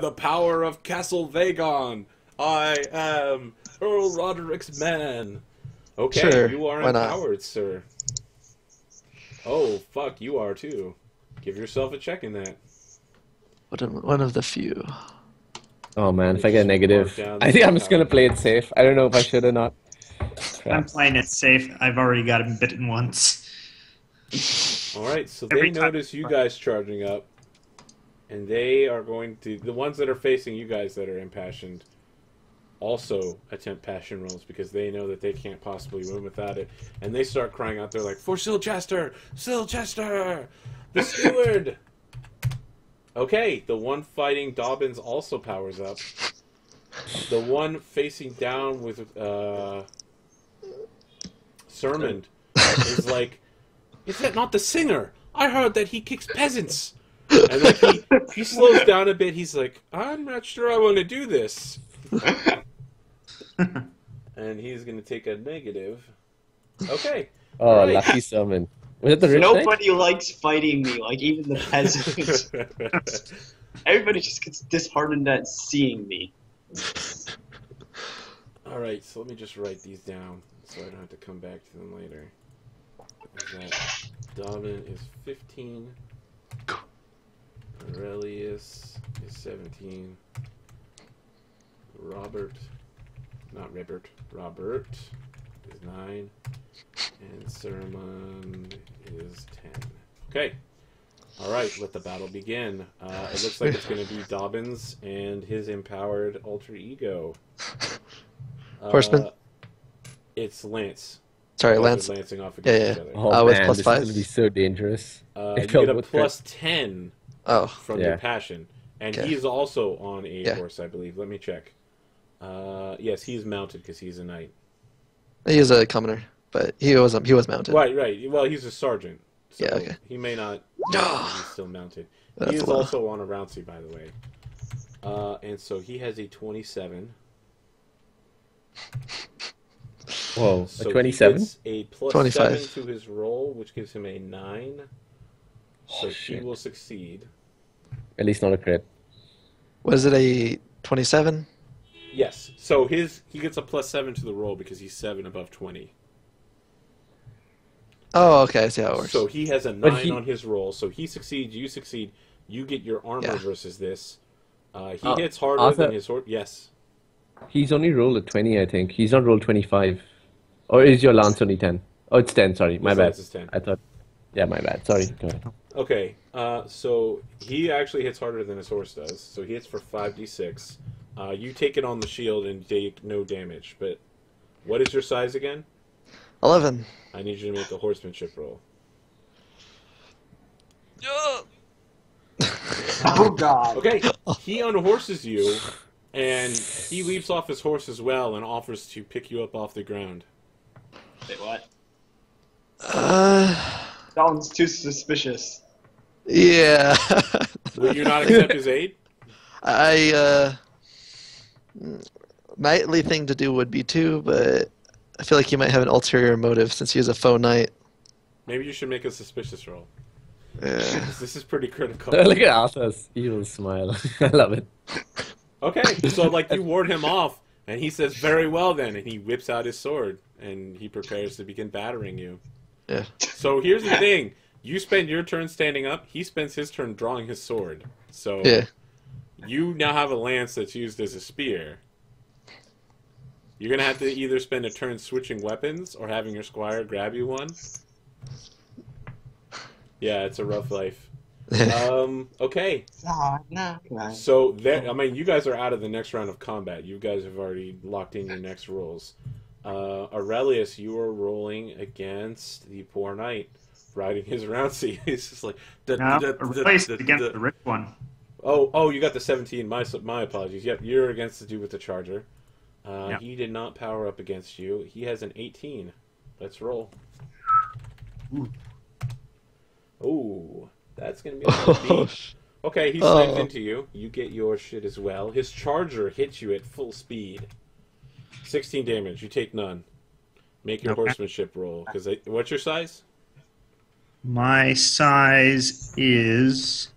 the power of Castle Vagon, I am Earl Roderick's man. Okay, Sure, you are why not? empowered, sir. Oh, fuck, you are too. Give yourself a check in that. One of the few. Oh man, me if I get a just negative, mark down I think the I'm just gonna power. play it safe. I don't know if I should or not. I'm playing it safe. I've already got him bitten once. Alright, so Every they time- notice you guys charging up, and they are going to... The ones that are facing you guys that are impassioned also attempt passion rolls because they know that they can't possibly win without it. And they start crying out, they're like, for Silchester! Silchester! The steward! Okay, the one fighting Dobbins also powers up. The one facing down with Sermon is like, is that not the singer? I heard that he kicks peasants. And like he slows down a bit. He's like, I'm not sure I want to do this. And he's going to take a negative. Okay. Oh, All right. lucky summon. Was it the rich knight? Nobody likes fighting me, like even the peasants. Everybody just gets disheartened at seeing me. All right, so let me just write these down so I don't have to come back to them later. That Dobbin is 15. Aurelius is 17. Robert is 9. And Sermon is 10. Okay. Alright, let the battle begin. It looks like it's going to be Dobbins and his empowered alter ego. Horseman? It's Lance. Sorry, Both Lance. are lancing off against each other. Oh with man, plus this 5. is gonna be so dangerous. You It get a would plus 10 Oh, from Yeah. your passion. And Okay. he's also on a Yeah. horse, I believe. Let me check. Yes, he's mounted because he's a knight. he is a commoner, but he was mounted. Right. Well, he's a sergeant. So Yeah, okay. he may not he's still mounted. That's He is low. also on a Rouncy, by the way. And so he has a 27. Whoa, So a 27? He gets a plus 25. 7 to his roll, which gives him a 9. So Oh, he shit. will succeed. At least not a crit. Was it a 27? Yes. So he gets a plus 7 to the roll because he's 7 above 20. Oh, okay, I see how it works. So he has a But 9 he- on his roll. So he succeeds, you succeed. You get your armor Yeah. versus this. He Uh, hits harder Arthur- than his horse. Yes. He's only rolled a 20, I think. He's not rolled 25. Or is your lance only 10? Oh, it's 10, sorry. My His bad. lance is 10. I thought... Yeah, my bad. Sorry. Go ahead. Okay, so he actually hits harder than his horse does. So he hits for 5d6. You take it on the shield and take no damage. But what is your size again? 11. I need you to make a horsemanship roll. Oh god. Okay, he unhorses you, and he leaps off his horse as well and offers to pick you up off the ground. Wait, what? Uh, Sounds too suspicious. yeah. Will you not accept his aid? Knightly thing to do would be too, but I feel like he might have an ulterior motive since he is a faux knight. Maybe you should make a suspicious roll. Yeah. This is pretty critical. Look at Arthur's evil smile. I love it. Okay, so like you ward him off, and he says, "Very well then," and he whips out his sword, and he prepares to begin battering you. Yeah. So here's the thing: you spend your turn standing up, he spends his turn drawing his sword. So Yeah. you now have a lance that's used as a spear. You're gonna have to either spend a turn switching weapons or having your squire grab you one. Yeah, it's a rough life. Okay. So there, I mean, you guys are out of the next round of combat. You guys have already locked in your next rolls. Aurelius, you are rolling against the poor knight riding his Rouncy. He's just like Replaced against the rich one. Oh, you got the 17. My apologies. Yep, you're against the dude with the charger. Yeah. He did not power up against you. He has an 18. Let's roll. Ooh, that's gonna be a little Oh, beat. Okay, he slams Oh. into you. You get your shit as well. His charger hits you at full speed. 16 damage. You take none. Make your Okay. horsemanship roll. What's your size? My size is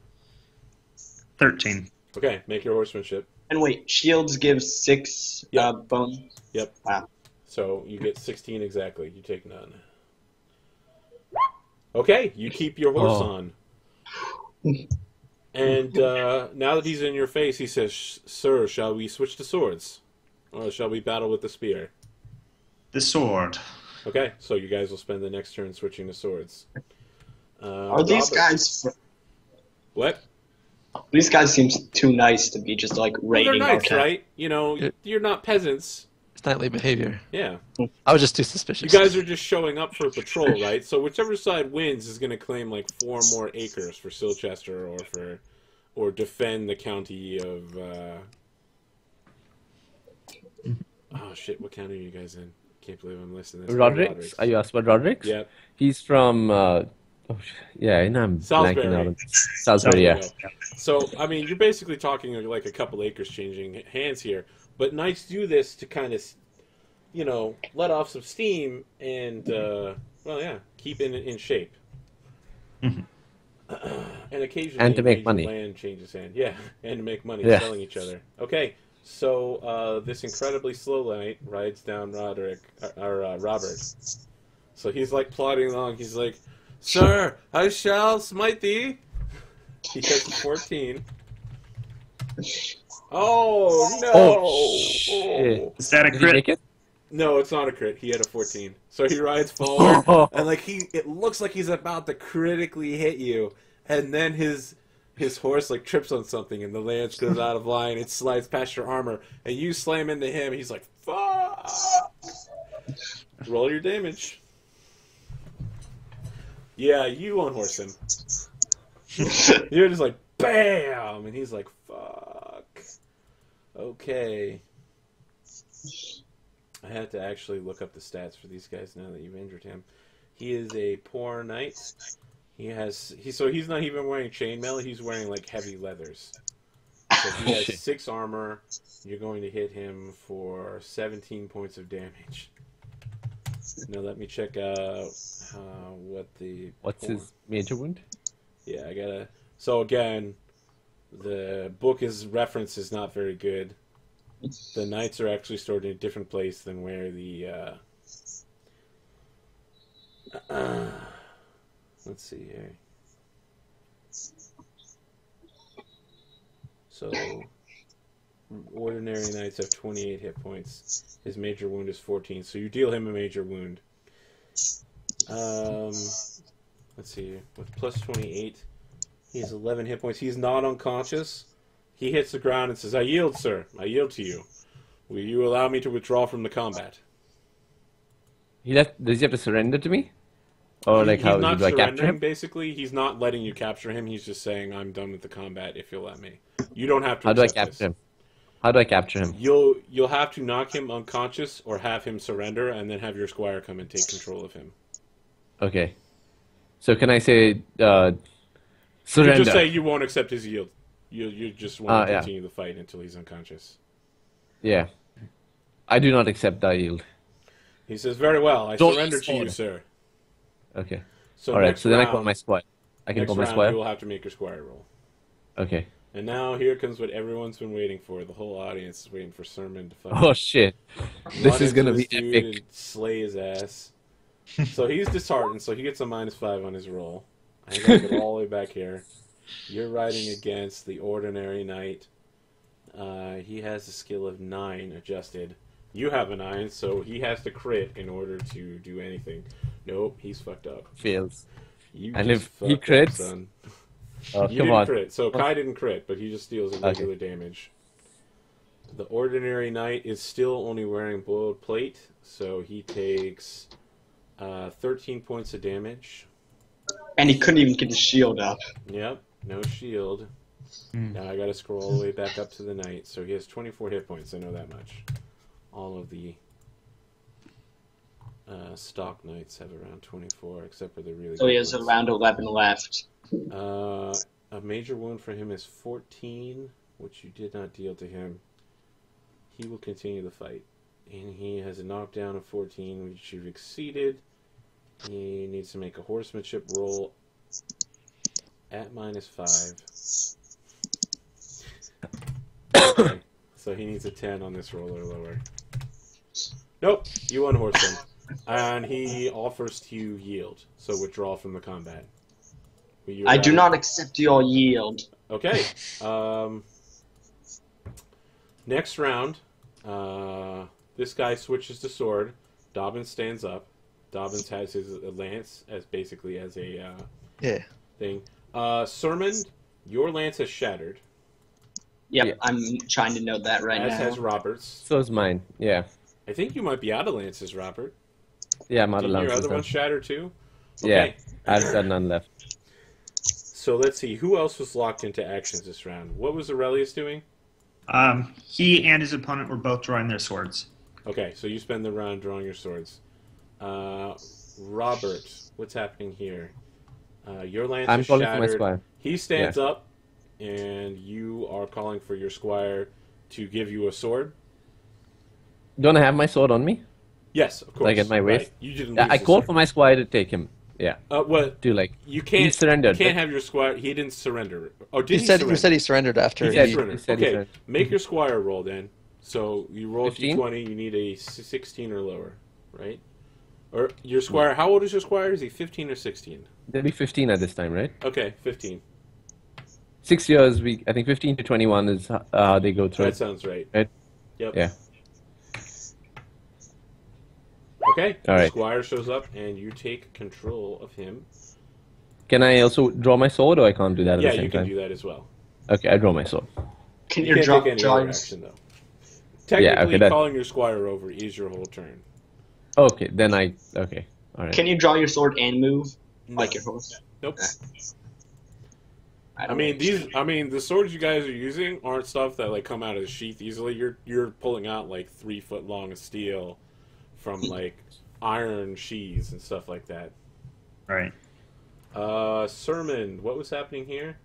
13. Okay, make your horsemanship. And wait, shields give 6 Yep. bones. Yep. Wow. So you get 16 exactly. You take none. Okay, you keep your horse on. And now that he's in your face, he says, "Sir, shall we switch to swords? Or shall we battle with the spear?" The sword. Okay, so you guys will spend the next turn switching to swords. Are these Robert. guys? What? These guys seem too nice to be just like Well, they're raiding our knights, camp. right? You know, you're not peasants. It's knightly behavior. Yeah. I was just too You suspicious. guys are just showing up for patrol, right? So whichever side wins is going to claim like 4 more acres for Silchester or defend the county of. Oh shit! What county are you guys in? Can't believe I'm listening. Roderick's? Are you asking about Roderick's? Yep. He's from, yeah, and I'm Salisbury. blanking out. Salisbury, yeah. So, I mean, you're basically talking like a couple acres changing hands here. But knights do this to kind of, you know, let off some steam and, well, yeah, keep in shape. And occasionally, And to make major money. land changes hand. Yeah, and to make money Yeah. selling each other. Okay, so this incredibly slow knight rides down Robert. So he's like plodding along. He's like, "Sir, I shall smite thee." He gets 14. Oh no! Oh, shit. Is that a Did he crit? make it? No, it's not a crit. He had a 14. So he rides forward, and like it looks like he's about to critically hit you, and then his horse like trips on something, and the lance goes out of line. It slides past your armor, and you slam into him. He's like, "Fuck!" Roll your damage. Yeah, you unhorse him. You're just like, bam! And he's like, fuck. Okay. I had to actually look up the stats for these guys now that you've injured him. He is a poor knight. So he's not even wearing chainmail, he's wearing like heavy leathers. So he has 6 armor. You're going to hit him for 17 points of damage. Now let me check out What's his major wound? Yeah, I gotta. So again, the book reference is not very good. The knights are actually stored in a different place than where the. Let's see here. So, ordinary knights have 28 hit points. His major wound is 14, so you deal him a major wound. Let's see. With plus 28, he has 11 hit points. He's not unconscious. He hits the ground and says, "I yield, sir. I yield to you. Will you allow me to withdraw from the combat?" Does he have to surrender to me? Or like He's how not do I capture surrendering, him? basically. He's not letting you capture him. He's just saying, "I'm done with the combat if you'll let me." You don't have to How do I accept capture this. him? How do I capture him? You'll have to knock him unconscious or have him surrender, and then have your squire come and take control of him. Okay. So can I say You surrender? just say you won't accept his yield. You just want to Yeah. continue the fight until he's unconscious. Yeah. I do not accept thy yield. He says, "Very well. I Don't surrender to you, sword. sir." Okay. So All right. next So then I round, call my squire. I can next call my round, squire. you'll have to make your squire roll. Okay. And now here comes what everyone's been waiting for. The whole audience is waiting for Sermon to Oh shit. This is gonna be dude epic. and slay his ass. So he's disheartened, so he gets a -5 on his roll. I gotta get all the way back here. You're riding against the ordinary knight. He has a skill of 9 adjusted. You have a 9, so he has to crit in order to do anything. Nope, he's fucked up. Fails. You And just if he fucked up, crits? son. Oh, You come didn't on. crit. So Kai didn't crit, but he just deals regular damage. The ordinary knight is still only wearing boiled plate, so he takes 13 points of damage. And he couldn't even get his shield up. Yep, no shield. Now I gotta scroll all the way back up to the knight, so he has 24 hit points, I know that much. All of the stock knights have around 24, except for the really So he good has ones. around 11 left. A major wound for him is 14, which you did not deal to him. He will continue the fight. And he has a knockdown of 14, which you've exceeded. He needs to make a horsemanship roll at -5. Okay. So he needs a 10 on this roll or lower. Nope, you unhorse him. And he offers to yield, so withdraw from the combat. I do not accept your yield. Okay. Next round, this guy switches to sword. Dobbins stands up. Dobbins has his lance as basically as a thing. Sermon, your lance has shattered. Yep, Yeah. I'm trying to note that right As now. has Robert's. So is mine. Yeah. I think you might be out of lances, Robert. Yeah, I'm out of Didn't your lances other now. one shatter too? Yeah, Okay. I've got none left. So let's see. Who else was locked into actions this round? What was Aurelius doing? He and his opponent were both drawing their swords. Okay, so you spend the round drawing your swords. Robert, what's happening here? Your lance I'm is calling for my shattered. squire. He stands up, and you are calling for your squire to give you a sword. Don't I have my sword on me? Yes, of course. Like at my waist? Right. You didn't. Yeah, lose I the called sword. for my squire to take him. Yeah. What? To like. You can't. He surrendered. You can't have your squire. He didn't surrender. Oh, did he You said surrender? he surrendered after. He said did surrender. he said he Okay, surrendered. make your squire roll then. So you roll 15? a d20. You need a 16 or lower, right? Or your squire. How old is your squire? Is he 15 or 16? There'll be 15 at this time, right? Okay, 15. 6 years. I think 15 to 21 is how they go through That it. sounds right. Right? Yep. Yeah. Okay. All right. Squire shows up, and you take control of him. Can I also draw my sword, or I can't do that at Yeah, the same you can time? do that as well. Okay, I draw my sword. Can You you can't take any draw other your... action though. Technically, Yeah, okay, that- calling your squire over is your whole turn. Okay, then okay, all right. Can you draw your sword and move No. like your horse? Nope. I I don't mean, understand. the swords you guys are using aren't stuff that like come out of the sheath easily. You're pulling out like 3 foot long of steel from like iron sheaths and stuff like that. Right. Sermon, what was happening here?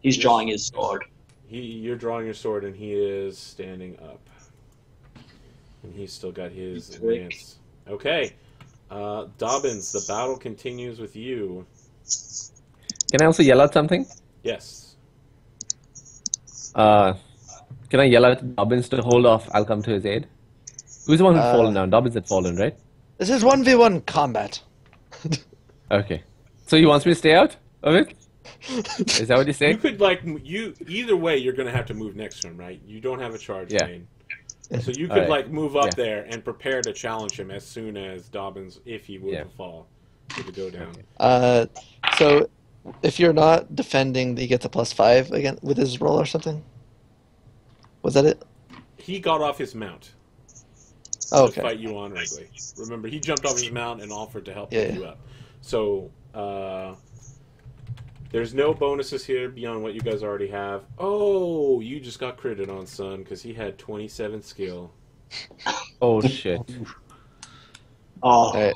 He's drawing his sword. You're drawing your sword, and he is standing up, and he's still got his He's quick. lance. Okay, Dobbins, the battle continues with you. Can I also yell out something? Yes. Can I yell out Dobbins to hold off? I'll come to his aid. Who's the one who's fallen down? Dobbins had fallen, right? This is 1v1 combat. Okay. So he wants me to stay out of it? Is that what you're You saying? could like either way. You're gonna have to move next to him, right? You don't have a charge Yeah. lane, so you could Alright. like move up Yeah. there and prepare to challenge him as soon as Dobbins, if he were Yeah. to fall, to go down. So if you're not defending, he gets a +5 again with his roll or something. Was that it? He got off his mount Oh, to okay. fight you honorably. Remember, he jumped off his mount and offered to help Yeah, pick yeah. you up. So there's no bonuses here beyond what you guys already have. Oh, you just got critted on, son, because he had 27 skill. Oh shit. Oh, All right.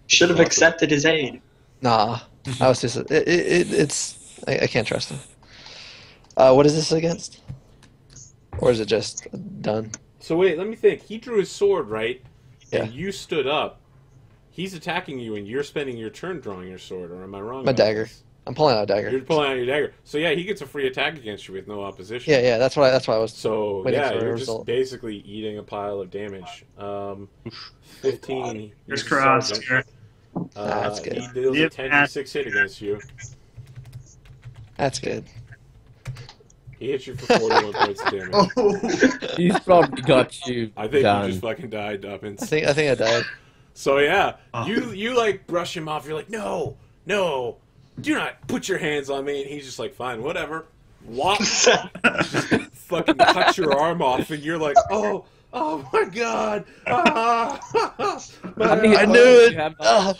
should have accepted his aid. Nah, I was just it's I can't trust him. What is this against? Or is it just done? So wait, let me think. He drew his sword, right? And Yeah. you stood up. He's attacking you, and you're spending your turn drawing your sword, or am I wrong? My about dagger. this? I'm pulling out a dagger. You're pulling out your dagger. So yeah, he gets a free attack against you with no opposition. Yeah, that's why I was. So Waiting yeah, for a you're just result. basically eating a pile of damage. 15. Fingers he's a crossed sergeant. here. That's good. He deals a Yep. 10d6 hit against you. That's good. He hits you for 41 points of damage. Oh, He's probably got you I think done. you just fucking died, Dobbins. I think I died. So yeah, Oh. you like brush him off. You're like, no, do not put your hands on me. And he's just like, fine, whatever. Whop, fucking cut your arm off, and you're like, oh my god. How many I hit knew points do it. you have now? Ah.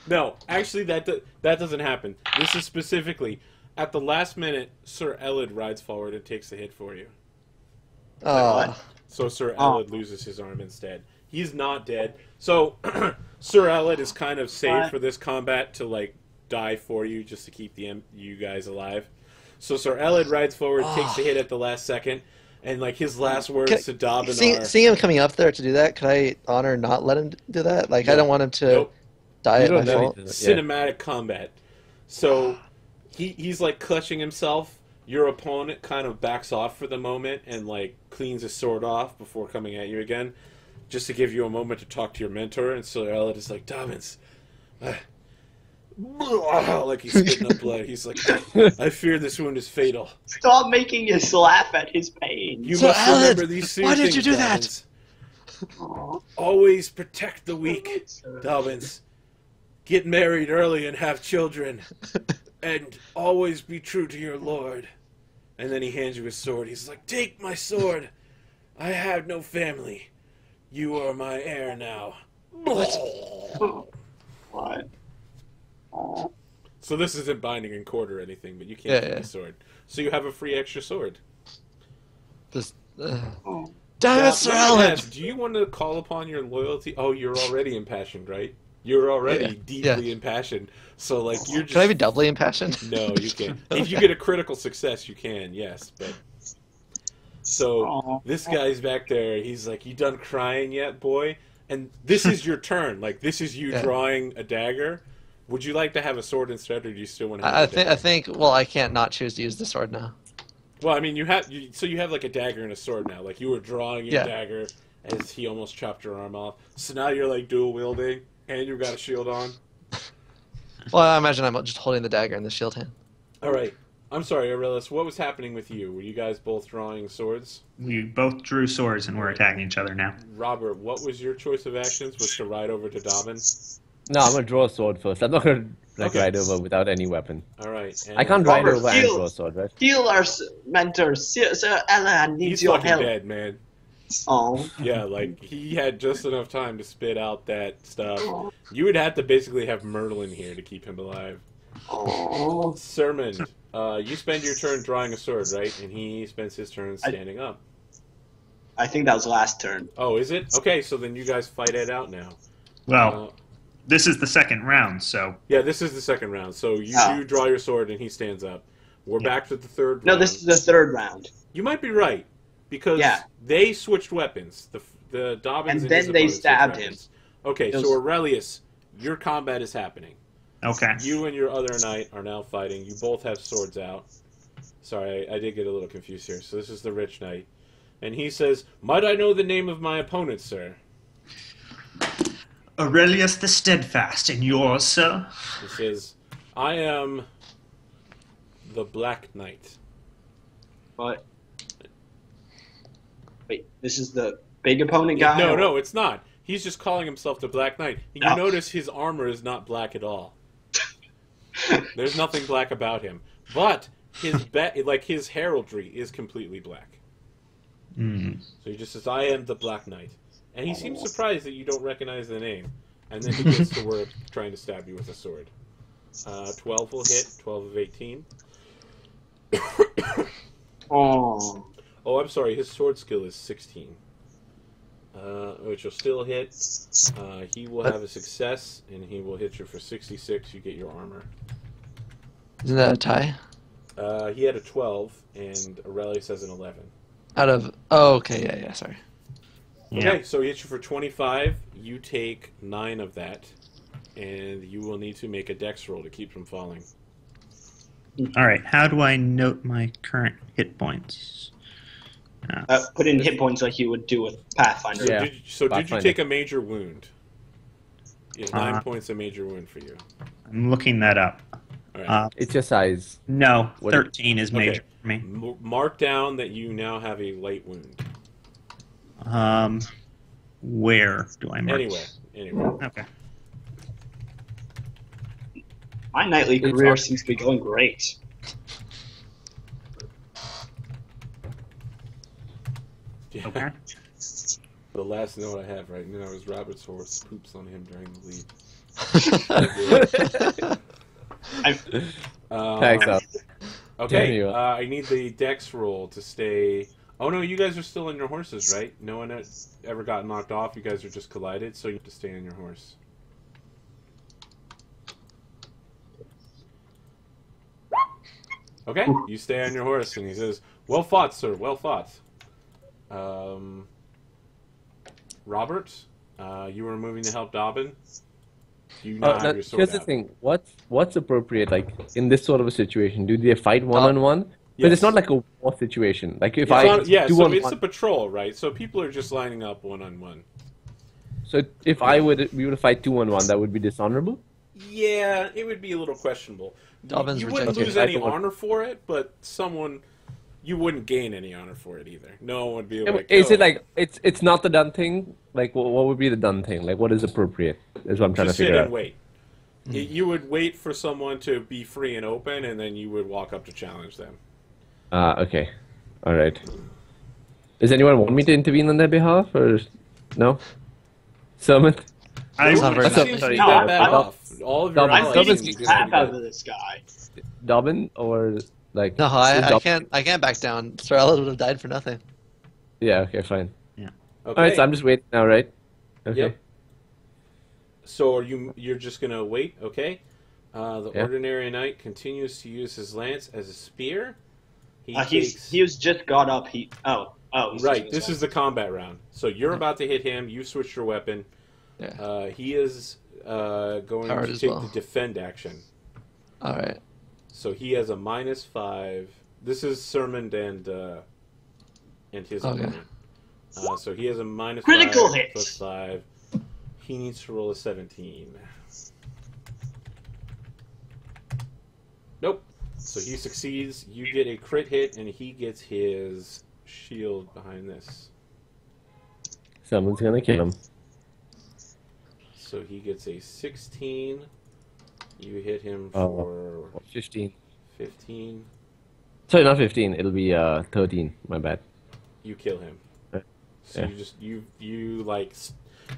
No, actually, that doesn't happen. This is specifically at the last minute. Sir Elid rides forward and takes the hit for you. Ah. So Sir Elid loses his arm instead. He's not dead. So Sir Elid is kind of saved for this combat to like die for you, just to keep you guys alive. So Sir Elid rides forward, takes the hit at the last second, and like his last words to Dobbin are, Seeing him coming up there to do that, could I honor not let him do that? Like I don't want him to Nope. die You at my don't know fault. anything. Yeah. cinematic combat. So he's like clutching himself. Your opponent kind of backs off for the moment and like cleans his sword off before coming at you again, just to give you a moment to talk to your mentor. And so Elliot is like, Dobbins, like he's spitting up blood. He's like, I fear this wound is fatal. Stop making us laugh at his pain. You So, must Elliot, remember these three why did things, you do that? Dobbins. Always protect the weak, Dobbins. Get married early and have children. And always be true to your lord. And then he hands you his sword. He's like, take my sword. I have no family. You are my heir now. What? So this isn't binding in court or anything, but you can't keep the sword. So you have a free extra sword. Just, Oh. damn Now, it, Sir let me Elliot! ask, do you want to call upon your loyalty? Oh, you're already impassioned, right? You're already deeply impassioned. So, like, you're just... Can I be doubly impassioned? No, you can't. If you get a critical success, you can, yes. But so, this guy's back there. He's like, you done crying yet, boy? And this is your turn. Like, this is you drawing a dagger. Would you like to have a sword instead, or do you still want to have a dagger? I think. Well, I can't not choose to use the sword now. Well, I mean, you have like a dagger and a sword now. Like, you were drawing your dagger as he almost chopped your arm off. So now you're like dual wielding, and you've got a shield on. Well, I imagine I'm just holding the dagger in the shield hand. All right. I'm sorry, Aurelius. What was happening with you? Were you guys both drawing swords? We both drew swords and we're attacking each other now. Robert, what was your choice of actions? Was to ride over to Dobbin? No, I'm gonna draw a sword first. I'm not gonna ride over without any weapon. All right. And I can't ride Robert, over and draw a sword, right? Heal our mentor, Sir Ella needs He's your fucking help. dead, man. Oh. Yeah, like, he had just enough time to spit out that stuff. You would have to basically have Merlin here to keep him alive. Oh. Sermon, you spend your turn drawing a sword, right? And he spends his turn standing up. I think that was last turn. Oh, is it? Okay, so then you guys fight it out now. Well, this is the second round, so... Yeah, this is the second round. So you do draw your sword and he stands up. We're back to the third round. No, this is the third round. You might be right. Because they switched weapons. The Dobbins And his then they opponent switched stabbed him. weapons. Okay, so Aurelius, your combat is happening. Okay. You and your other knight are now fighting. You both have swords out. Sorry, I did get a little confused here. So this is the rich knight. And he says, might I know the name of my opponent, sir? Aurelius the Steadfast, and yours, sir? He says, I am the Black Knight. But wait, this is the big opponent guy? No, it's not. He's just calling himself the Black Knight. You notice his armor is not black at all. There's nothing black about him. But his heraldry is completely black. Mm. So he just says, I am the Black Knight. And he seems surprised that you don't recognize the name. And then he gets to work trying to stab you with a sword. 12 will hit, 12 of 18. Oh. Oh, I'm sorry, his sword skill is 16. Which will still hit. He will have a success, and he will hit you for 66. You get your armor. Isn't that a tie? He had a 12, and Aurelius has an 11. Out of... Oh, okay, yeah, sorry. Okay, so he hits you for 25. You take 9 of that, and you will need to make a dex roll to keep from falling. Alright, how do I note my current hit points? Put in hit points like you would do with Pathfinder. So, Yeah. did you take a major wound? Is 9 points a major wound for you? I'm looking that up. All right. It's your size. No, What- 13 is major for me. Mark down that you now have a light wound. Where do I mark? Anywhere. Okay. My knightly career seems to be going great. Yeah. Okay. The last note I have right now is Robert's horse poops on him during the lead. Thanks, Al. Okay, Damn you. I need the dex roll to stay... Oh no, you guys are still on your horses, right? No one ever got knocked off, you guys are just collided, so you have to stay on your horse. Okay, you stay on your horse, and he says, well fought, sir, well fought. Robert, you were moving to help Dobbin. Do you not have your sword Here's the out? thing. What's appropriate, like, in this sort of a situation? Do they fight one-on-one? But Yes. it's not like a war situation. Like, if It's I on, yeah, do so on it's one... a patrol, right? So people are just lining up one-on-one. So if we were to fight 2-on-1, that would be dishonorable? Yeah, it would be a little questionable. Dobbins You wouldn't rejected lose it. any I thought- honor for it, but you wouldn't gain any honor for it either. No one would be Yeah, like, is "Oh, it like, it's not the done thing? Like, what would be the done thing? Like, what is appropriate? Is what I'm trying to just sit figure and out. wait. You would wait for someone to be free and open, and then you would walk up to challenge them. Okay. Alright. Does anyone want me to intervene on their behalf, or no? Sermon? I, It's not very It nice. seems to be No, that bad I- off. All of your I'm I'm allies beating seem the to be crap out good. of this guy. Dobbin, or like... No, is I Dobbin- can't back down. Sir Ella would have died for nothing. Yeah, okay, fine. Okay. Alright, so I'm just waiting now, right? Okay. Yep. So you're just gonna wait, okay? The Yeah. ordinary knight continues to use his lance as a spear. He He was just got up. He's right. using This his is the combat round. So you're about to hit him. You switched your weapon. Yeah. He is going Powered to as take well. the defend action. All right. So he has a -5. This is Sermon and his Okay. opponent. So he has a -5 Critical hit. plus 5. He needs to roll a 17. Nope. So he succeeds. You get a crit hit, and he gets his shield behind this. Someone's gonna kill him. So he gets a 16. You hit him Oh. for 15. 15. Sorry, not 15. It'll be 13. My bad. You kill him. Yeah. So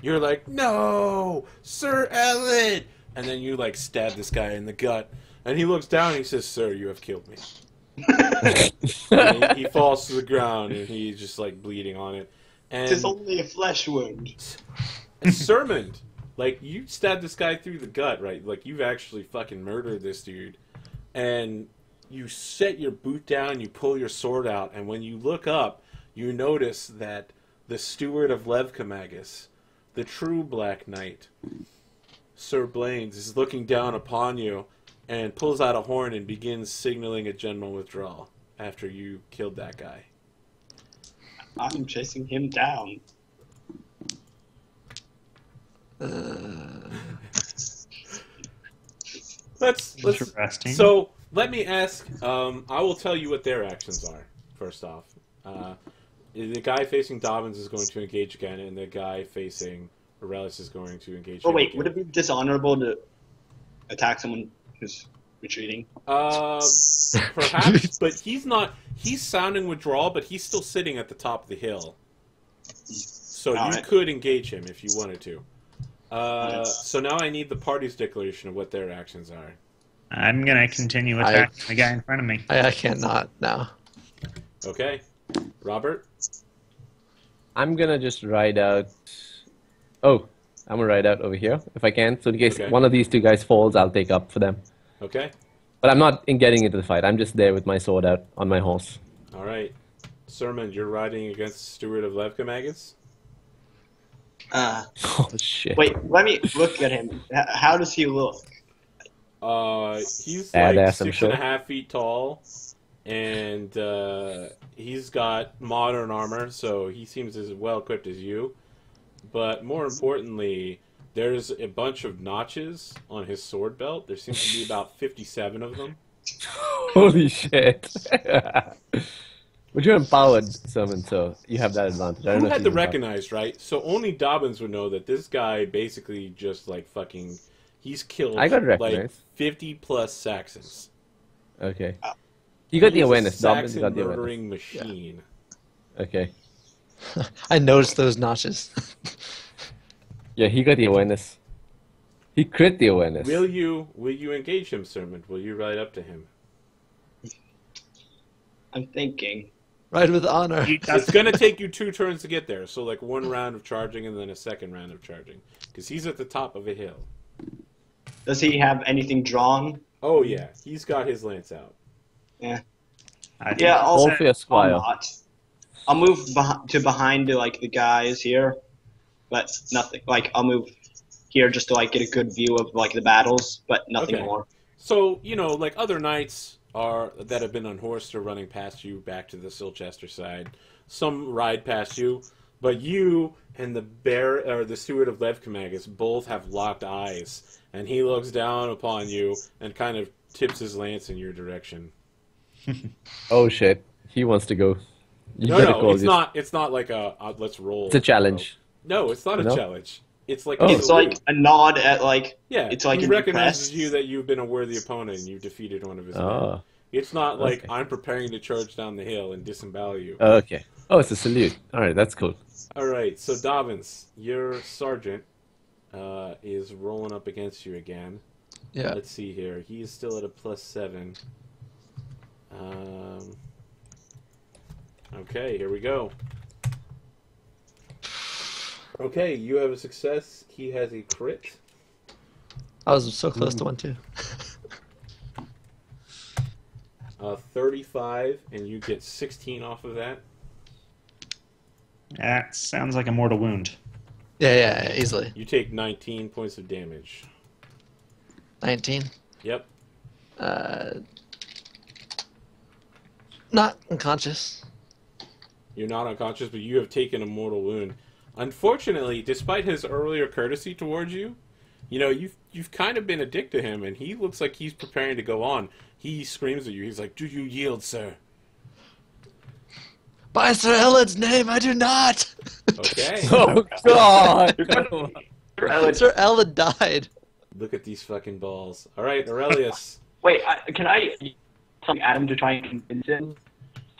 you're like, no, Sir Ellen, and then you like stab this guy in the gut, and he looks down and he says, "Sir, you have killed me." And he falls to the ground and he's just like bleeding on it. And It's only a flesh wound. Sermon, like you stabbed this guy through the gut, right? Like you've actually fucking murdered this dude, and you set your boot down, you pull your sword out, and when you look up, you notice that the steward of Levkamagus, the true Black Knight, Sir Blaines, is looking down upon you and pulls out a horn and begins signaling a general withdrawal after you killed that guy. I'm chasing him down. Let's Interesting. So let me ask. I will tell you what their actions are. First off, the guy facing Dobbins is going to engage again, and the guy facing Aurelius is going to engage. Oh him wait, again. would it be dishonorable to attack someone who's retreating? Perhaps, but he's not. He's sounding withdrawal, but he's still sitting at the top of the hill. So you Alright. could engage him if you wanted to. Alright. So now I need the party's declaration of what their actions are. I'm gonna continue attacking the guy in front of me. I can't not now. Okay, Robert. I'm gonna just ride out. Oh, I'm gonna ride out over here if I can. So in case Okay. one of these two guys falls, I'll take up for them. Okay. But I'm not in getting into the fight. I'm just there with my sword out on my horse. All right, Sermon, you're riding against Steward of Levkamagus. Oh shit! Wait, let me look at him. How does he look? He's Badass, like I'm 6 sure. and a half feet tall, and he's got modern armor, so he seems as well equipped as you. But more importantly, there's a bunch of notches on his sword belt. There seems to be about 57 of them. Holy shit! But you're empowered, Sermon, so you have that advantage. I don't Who know if had he's to empowered. recognize, right? So only Dobbins would know that this guy basically just like fucking. He's killed I got like recognized. 50 plus Saxons. Okay. You got the He's a awareness. Dobbins Saxon got the awareness. murdering machine. Okay. I noticed those notches. Yeah, he got the awareness. He crit the awareness. Will you engage him, Sermon? Will you ride up to him? I'm thinking. Ride with honor. It's going to take you 2 turns to get there. So like 1 round of charging and then a 2nd round of charging. Because he's at the top of a hill. Does he have anything drawn? Oh yeah, he's got his lance out. Yeah. I Yeah, I'll, Roll for your I'll squire. not. I'll move behind to the guys here, but nothing. Like I'll move here just to like get a good view of like the battles, but nothing Okay. more. So, you know, like other knights that have been unhorsed are running past you back to the Silchester side. Some ride past you, but you and the steward of Levkamagus both have locked eyes, and he looks down upon you and kind of tips his lance in your direction. Oh shit, he wants to go. You No, better no, call it's this- not. It's not like a let's roll. It's a challenge. No, it's not a No? challenge. It's like Oh. a It's salute. like a nod at like Yeah, it's like he an recognizes impressed. you that you've been a worthy opponent and you defeated one of his men. Oh, It's not like Okay. I'm preparing to charge down the hill and disembowel you. okay. Oh, it's a salute. All right, that's cool. All right, so Dobbins, your sergeant is rolling up against you again. Yeah. Let's see here. He is still at a +7. Okay, here we go. Okay, you have a success. He has a crit. I was so close to 1 too. 35, and you get 16 off of that. That sounds like a mortal wound. Yeah, easily. You take 19 points of damage. 19. Yep. Not unconscious. You're not unconscious, but you have taken a mortal wound. Unfortunately, despite his earlier courtesy towards you, you know, you've kind of been a dick to him, and he looks like he's preparing to go on. He screams at you. He's like, "Do you yield, sir?" By Sir Ellen's name, I do not! Okay. Oh god! Sir Ellen died. Look at these fucking balls. All right, Aurelius. Wait, can I tell Adam to try and convince him?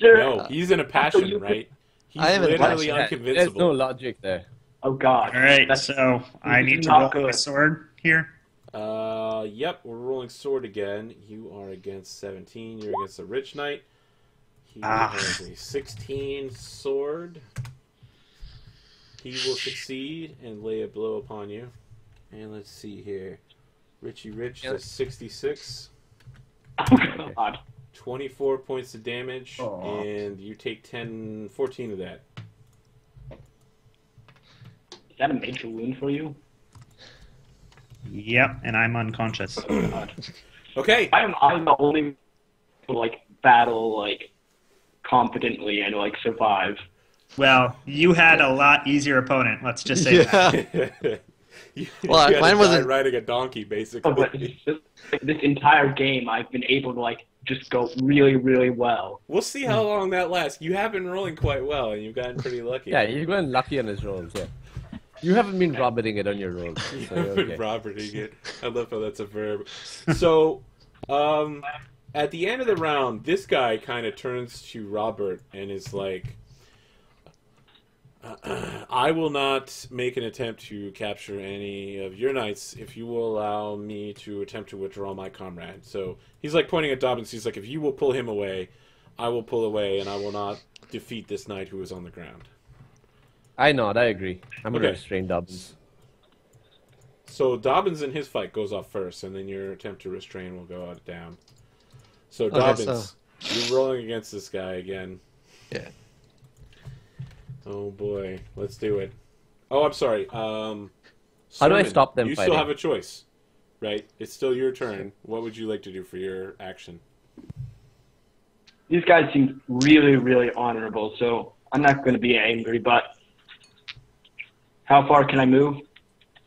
No, he's in a passion, you- right? He's I am in a literally passion. There's no unconvincible. logic there. Oh God! All right, That's so I need to not roll my good. sword here. Yep, we're rolling sword again. You are against 17. You're against a rich knight. He has a 16 sword. He will succeed and lay a blow upon you. And let's see here. Richie Rich Yep. is 66. oh God. 24 points of damage. Aw. And you take 14 of that. Is that a major wound for you? Yep, and I'm unconscious. Oh God. Okay. I'm the only who, like battle like competently and like survive. Well, you had a lot easier opponent. Let's just say that. Yeah. you, Well, you had mine to die wasn't- riding a donkey, basically. Oh, but this entire game, I've been able to like just go really, really well. We'll see how long that lasts. You have been rolling quite well, and you've gotten pretty lucky. Yeah, you've been lucky on his rolls, yeah. You haven't been robbing it on your rolls. You So have you're been okay. Roberting it. I love how that's a verb. So, at the end of the round, this guy kind of turns to Robert and is like, I will not make an attempt to capture any of your knights if you will allow me to attempt to withdraw my comrade. So he's like pointing at Dobbins. He's like, if you will pull him away, I will pull away, and I will not defeat this knight who is on the ground. I nod, I agree. I'm gonna Okay. restrain Dobbins. So Dobbins in his fight goes off first, and then your attempt to restrain will go out down. So Okay, Dobbins, you're rolling against this guy again. Yeah. Oh boy, let's do it. Oh, I'm sorry. How do I Sermon, stop them You fighting? still have a choice, right? It's still your turn. What would you like to do for your action? These guys seem really, really honorable, so I'm not going to be angry. But how far can I move?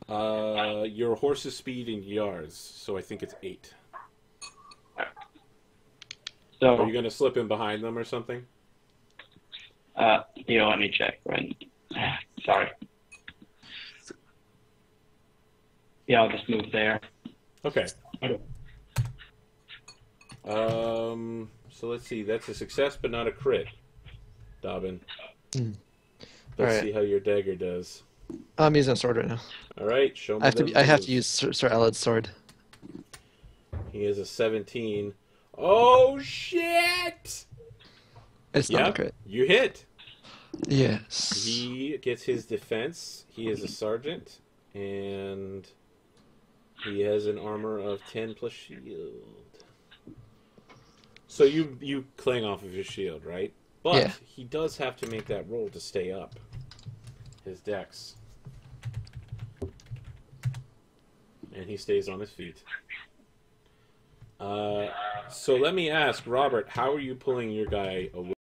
Your horse's speed in yards, so I think it's 8. So Are you going to slip in behind them or something? let me check. Right. Sorry. Yeah, I'll just move there. Okay. So let's see. That's a success, but not a crit. Dobbin. Let's Alright. see how your dagger does. I'm using a sword right now. All right, show me. I have those to. I have to moves. use Sir Ellen's sword. He has a 17. Oh shit! It's not a Yep, crit. you hit. Yes. He gets his defense. He is a sergeant, and he has an armor of 10 plus shield. So you cling off of his shield, right? But Yeah. he does have to make that roll to stay up. His dex. and he stays on his feet. So let me ask, Robert, how are you pulling your guy away?